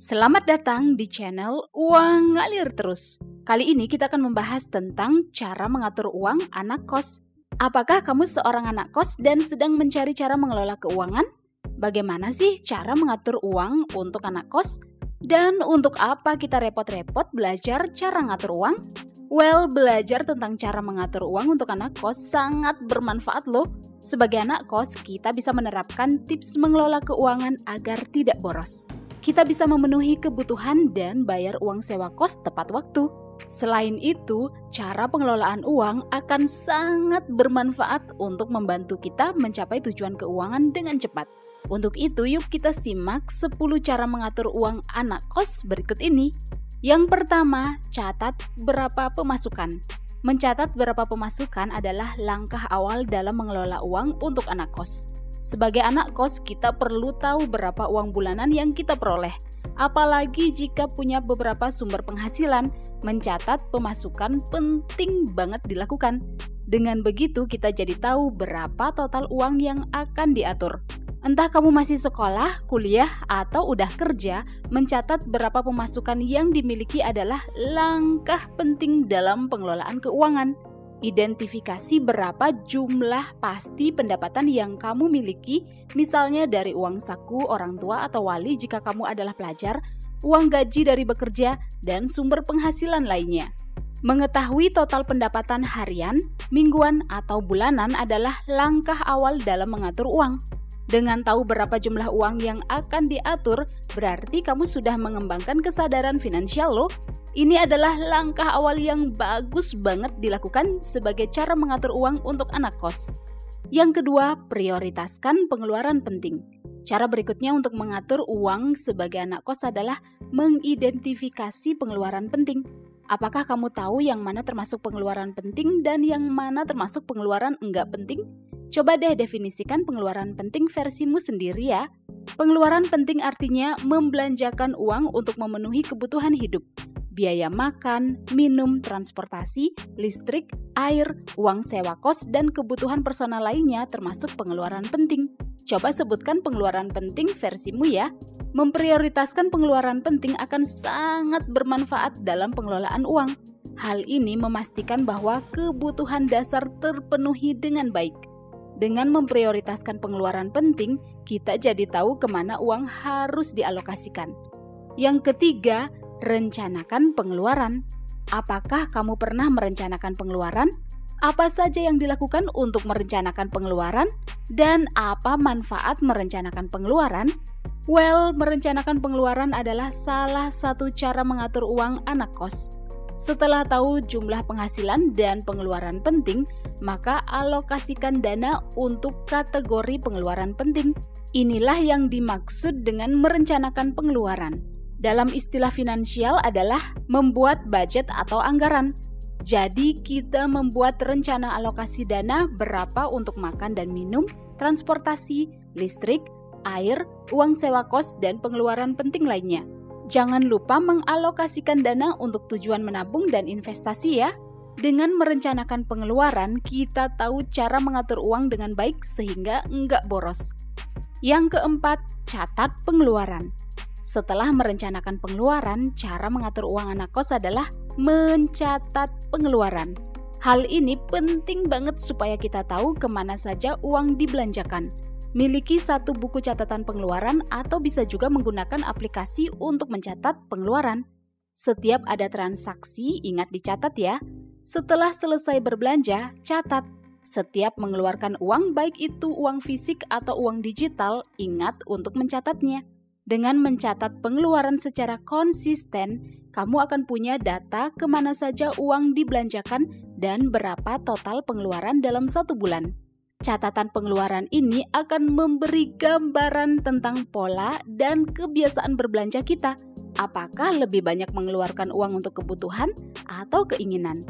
Selamat datang di channel Uang Ngalir Terus. Kali ini kita akan membahas tentang cara mengatur uang anak kos. Apakah kamu seorang anak kos dan sedang mencari cara mengelola keuangan? Bagaimana sih cara mengatur uang untuk anak kos? Dan untuk apa kita repot-repot belajar cara ngatur uang? Well, belajar tentang cara mengatur uang untuk anak kos sangat bermanfaat loh. Sebagai anak kos, kita bisa menerapkan tips mengelola keuangan agar tidak boros. Kita bisa memenuhi kebutuhan dan bayar uang sewa kos tepat waktu. Selain itu, cara pengelolaan uang akan sangat bermanfaat untuk membantu kita mencapai tujuan keuangan dengan cepat. Untuk itu, yuk kita simak 10 cara mengatur uang anak kos berikut ini. Yang pertama, catat berapa pemasukan. Mencatat berapa pemasukan adalah langkah awal dalam mengelola uang untuk anak kos. Sebagai anak kos, kita perlu tahu berapa uang bulanan yang kita peroleh. Apalagi jika punya beberapa sumber penghasilan, mencatat pemasukan penting banget dilakukan. Dengan begitu, kita jadi tahu berapa total uang yang akan diatur. Entah kamu masih sekolah, kuliah, atau udah kerja, mencatat berapa pemasukan yang dimiliki adalah langkah penting dalam pengelolaan keuangan. Identifikasi berapa jumlah pasti pendapatan yang kamu miliki, misalnya dari uang saku orang tua atau wali jika kamu adalah pelajar, uang gaji dari bekerja, dan sumber penghasilan lainnya. Mengetahui total pendapatan harian, mingguan, atau bulanan adalah langkah awal dalam mengatur uang. Dengan tahu berapa jumlah uang yang akan diatur, berarti kamu sudah mengembangkan kesadaran finansial loh. Ini adalah langkah awal yang bagus banget dilakukan sebagai cara mengatur uang untuk anak kos. Yang kedua, prioritaskan pengeluaran penting. Cara berikutnya untuk mengatur uang sebagai anak kos adalah mengidentifikasi pengeluaran penting. Apakah kamu tahu yang mana termasuk pengeluaran penting dan yang mana termasuk pengeluaran enggak penting? Coba deh definisikan pengeluaran penting versimu sendiri ya. Pengeluaran penting artinya membelanjakan uang untuk memenuhi kebutuhan hidup. Biaya makan, minum, transportasi, listrik, air, uang sewa kos, dan kebutuhan personal lainnya termasuk pengeluaran penting. Coba sebutkan pengeluaran penting versimu ya. Memprioritaskan pengeluaran penting akan sangat bermanfaat dalam pengelolaan uang. Hal ini memastikan bahwa kebutuhan dasar terpenuhi dengan baik. Dengan memprioritaskan pengeluaran penting, kita jadi tahu kemana uang harus dialokasikan. Yang ketiga, rencanakan pengeluaran. Apakah kamu pernah merencanakan pengeluaran? Apa saja yang dilakukan untuk merencanakan pengeluaran? Dan apa manfaat merencanakan pengeluaran? Well, merencanakan pengeluaran adalah salah satu cara mengatur uang anak kos. Setelah tahu jumlah penghasilan dan pengeluaran penting, maka alokasikan dana untuk kategori pengeluaran penting. Inilah yang dimaksud dengan merencanakan pengeluaran. Dalam istilah finansial adalah membuat budget atau anggaran. Jadi kita membuat rencana alokasi dana berapa untuk makan dan minum, transportasi, listrik, air, uang sewa kos, dan pengeluaran penting lainnya. Jangan lupa mengalokasikan dana untuk tujuan menabung dan investasi ya. Dengan merencanakan pengeluaran, kita tahu cara mengatur uang dengan baik sehingga enggak boros. Yang keempat, catat pengeluaran. Setelah merencanakan pengeluaran, cara mengatur uang anak kos adalah mencatat pengeluaran. Hal ini penting banget supaya kita tahu kemana saja uang dibelanjakan. Miliki satu buku catatan pengeluaran atau bisa juga menggunakan aplikasi untuk mencatat pengeluaran. Setiap ada transaksi, ingat dicatat ya. Setelah selesai berbelanja, catat. Setiap mengeluarkan uang, baik itu uang fisik atau uang digital, ingat untuk mencatatnya. Dengan mencatat pengeluaran secara konsisten, kamu akan punya data kemana saja uang dibelanjakan dan berapa total pengeluaran dalam satu bulan. Catatan pengeluaran ini akan memberi gambaran tentang pola dan kebiasaan berbelanja kita. Apakah lebih banyak mengeluarkan uang untuk kebutuhan atau keinginan?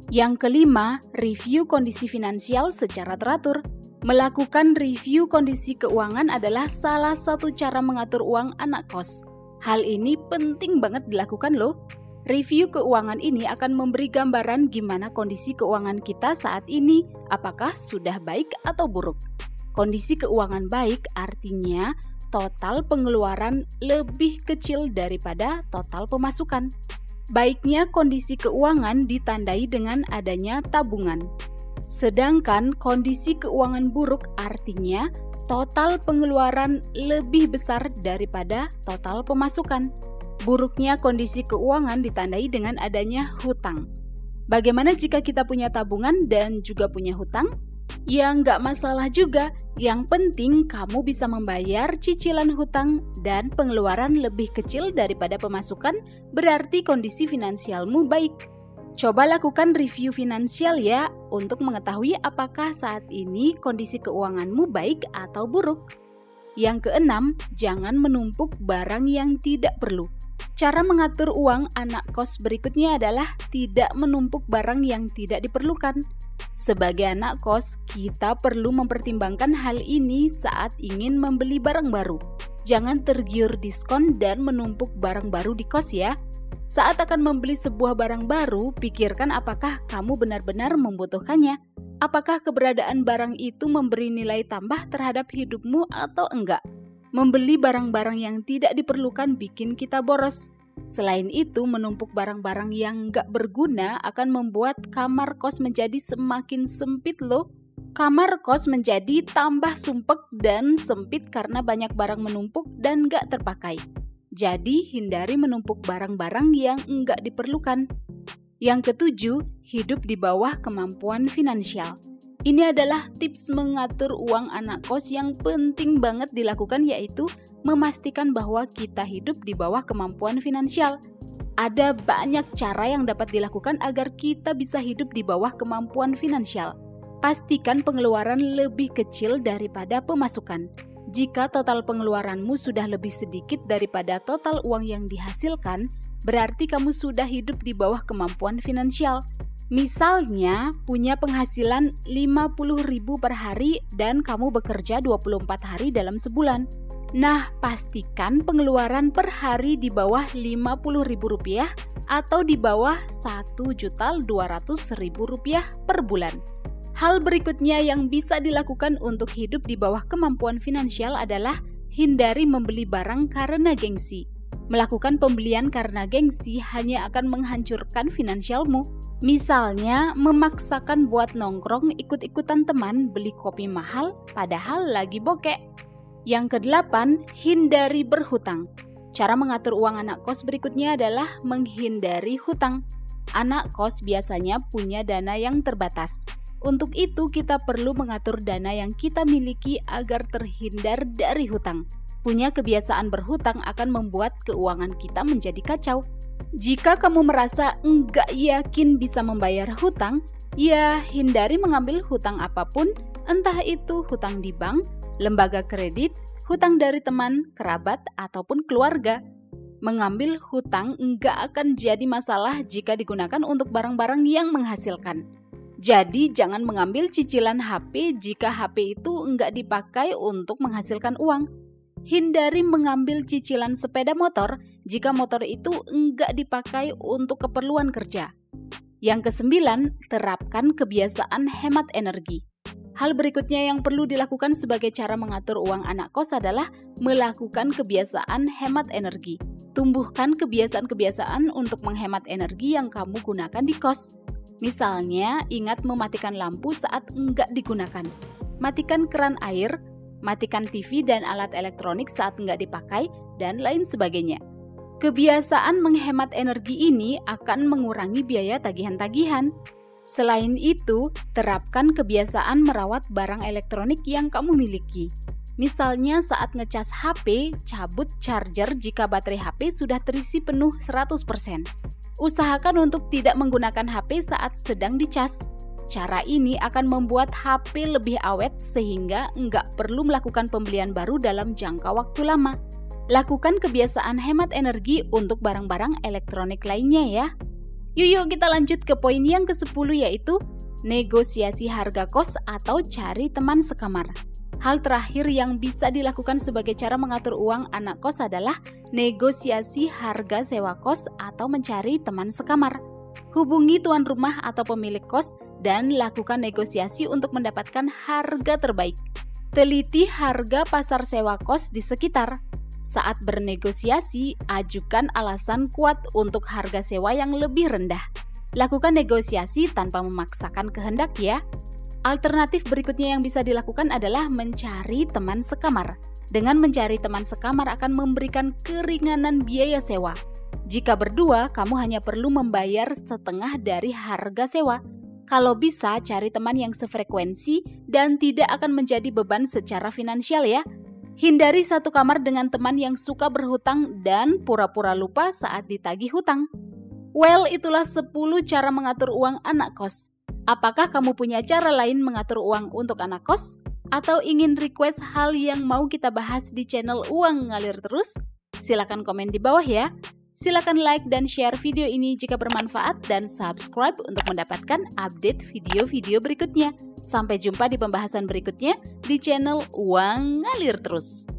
Yang kelima, review kondisi finansial secara teratur. Melakukan review kondisi keuangan adalah salah satu cara mengatur uang anak kos. Hal ini penting banget dilakukan loh. Review keuangan ini akan memberi gambaran gimana kondisi keuangan kita saat ini, apakah sudah baik atau buruk. Kondisi keuangan baik artinya total pengeluaran lebih kecil daripada total pemasukan. Baiknya kondisi keuangan ditandai dengan adanya tabungan. Sedangkan kondisi keuangan buruk artinya total pengeluaran lebih besar daripada total pemasukan. Buruknya kondisi keuangan ditandai dengan adanya hutang. Bagaimana jika kita punya tabungan dan juga punya hutang? Ya nggak masalah juga, yang penting kamu bisa membayar cicilan hutang dan pengeluaran lebih kecil daripada pemasukan, berarti kondisi finansialmu baik. Coba lakukan review finansial ya, untuk mengetahui apakah saat ini kondisi keuanganmu baik atau buruk. Yang keenam, jangan menumpuk barang yang tidak perlu. Cara mengatur uang anak kos berikutnya adalah tidak menumpuk barang yang tidak diperlukan. Sebagai anak kos, kita perlu mempertimbangkan hal ini saat ingin membeli barang baru. Jangan tergiur diskon dan menumpuk barang baru di kos ya. Saat akan membeli sebuah barang baru, pikirkan apakah kamu benar-benar membutuhkannya. Apakah keberadaan barang itu memberi nilai tambah terhadap hidupmu atau enggak? Membeli barang-barang yang tidak diperlukan bikin kita boros. Selain itu, menumpuk barang-barang yang enggak berguna akan membuat kamar kos menjadi semakin sempit loh. Kamar kos menjadi tambah sumpek dan sempit karena banyak barang menumpuk dan enggak terpakai. Jadi, hindari menumpuk barang-barang yang enggak diperlukan. Yang ketujuh, hidup di bawah kemampuan finansial. Ini adalah tips mengatur uang anak kos yang penting banget dilakukan, yaitu memastikan bahwa kita hidup di bawah kemampuan finansial. Ada banyak cara yang dapat dilakukan agar kita bisa hidup di bawah kemampuan finansial. Pastikan pengeluaran lebih kecil daripada pemasukan. Jika total pengeluaranmu sudah lebih sedikit daripada total uang yang dihasilkan, berarti kamu sudah hidup di bawah kemampuan finansial. Misalnya, punya penghasilan 50.000 per hari dan kamu bekerja 24 hari dalam sebulan. Nah, pastikan pengeluaran per hari di bawah Rp50.000 atau di bawah Rp1.200.000 per bulan. Hal berikutnya yang bisa dilakukan untuk hidup di bawah kemampuan finansial adalah hindari membeli barang karena gengsi. Melakukan pembelian karena gengsi hanya akan menghancurkan finansialmu. Misalnya, memaksakan buat nongkrong ikut-ikutan teman beli kopi mahal padahal lagi bokek. Yang kedelapan, hindari berhutang. Cara mengatur uang anak kos berikutnya adalah menghindari hutang. Anak kos biasanya punya dana yang terbatas. Untuk itu, kita perlu mengatur dana yang kita miliki agar terhindar dari hutang. Punya kebiasaan berhutang akan membuat keuangan kita menjadi kacau. Jika kamu merasa enggak yakin bisa membayar hutang, ya hindari mengambil hutang apapun, entah itu hutang di bank, lembaga kredit, hutang dari teman, kerabat, ataupun keluarga. Mengambil hutang enggak akan jadi masalah jika digunakan untuk barang-barang yang menghasilkan. Jadi jangan mengambil cicilan HP jika HP itu enggak dipakai untuk menghasilkan uang. Hindari mengambil cicilan sepeda motor jika motor itu enggak dipakai untuk keperluan kerja. Yang kesembilan, terapkan kebiasaan hemat energi. Hal berikutnya yang perlu dilakukan sebagai cara mengatur uang anak kos adalah melakukan kebiasaan hemat energi. Tumbuhkan kebiasaan-kebiasaan untuk menghemat energi yang kamu gunakan di kos. Misalnya, ingat mematikan lampu saat enggak digunakan. Matikan keran air, matikan TV dan alat elektronik saat enggak dipakai, dan lain sebagainya. Kebiasaan menghemat energi ini akan mengurangi biaya tagihan-tagihan. Selain itu, terapkan kebiasaan merawat barang elektronik yang kamu miliki. Misalnya saat ngecas HP, cabut charger jika baterai HP sudah terisi penuh 100%. Usahakan untuk tidak menggunakan HP saat sedang dicas. Cara ini akan membuat HP lebih awet sehingga nggak perlu melakukan pembelian baru dalam jangka waktu lama. Lakukan kebiasaan hemat energi untuk barang-barang elektronik lainnya ya. Yuk kita lanjut ke poin yang ke-10 yaitu negosiasi harga kos atau cari teman sekamar. Hal terakhir yang bisa dilakukan sebagai cara mengatur uang anak kos adalah negosiasi harga sewa kos atau mencari teman sekamar. Hubungi tuan rumah atau pemilik kos dan lakukan negosiasi untuk mendapatkan harga terbaik. Teliti harga pasar sewa kos di sekitar. Saat bernegosiasi, ajukan alasan kuat untuk harga sewa yang lebih rendah. Lakukan negosiasi tanpa memaksakan kehendak ya. Alternatif berikutnya yang bisa dilakukan adalah mencari teman sekamar. Dengan mencari teman sekamar akan memberikan keringanan biaya sewa. Jika berdua, kamu hanya perlu membayar setengah dari harga sewa. Kalau bisa, cari teman yang sefrekuensi dan tidak akan menjadi beban secara finansial ya. Hindari satu kamar dengan teman yang suka berhutang dan pura-pura lupa saat ditagih hutang. Well, itulah 10 cara mengatur uang anak kos. Apakah kamu punya cara lain mengatur uang untuk anak kos? Atau ingin request hal yang mau kita bahas di channel Uang Ngalir Terus? Silakan komen di bawah ya. Silakan like dan share video ini jika bermanfaat dan subscribe untuk mendapatkan update video-video berikutnya. Sampai jumpa di pembahasan berikutnya di channel Uang Ngalir Terus.